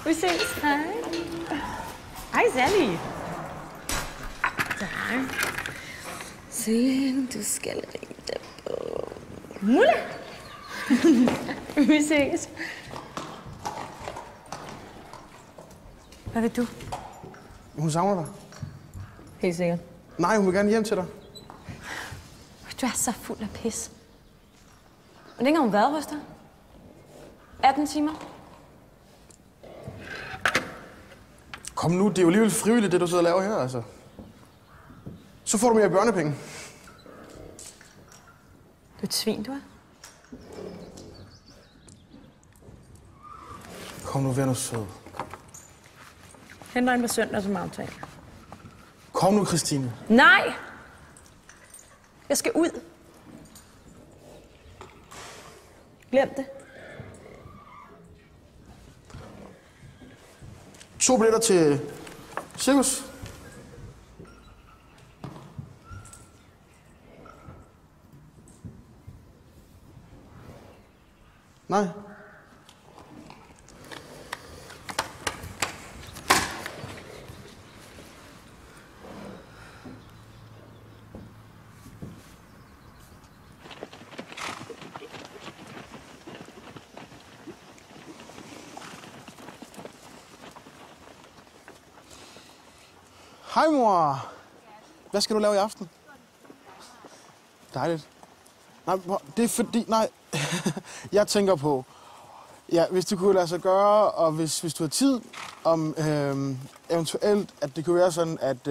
Vi ses. Hej. Hej, Sally. Tak. Se, du skal ride på. Mulle. Vi ses. Hvad vil du? Hun savner dig. Helt sikkert. Nej, hun vil gerne hjem til dig. Du er så fuld af pis. Hvor længe har hun været hos dig? 18 timer? Kom nu, det er jo alligevel frivilligt, det du sidder og laver her, altså. Så får du mere børnepenge. Du er et svin, du er. Kom nu, vær nu sød. Henter en på søndag som aftale. Kom nu, Christine. Nej! Jeg skal ud. Glem det. 2 billetter til cirkus. Nej. Hej, mor. Hvad skal du lave i aften? Dejligt. Nej, det er fordi... Nej, jeg tænker på... Ja, hvis det kunne lade sig gøre, og hvis du har tid, om eventuelt, at det kunne være sådan, at...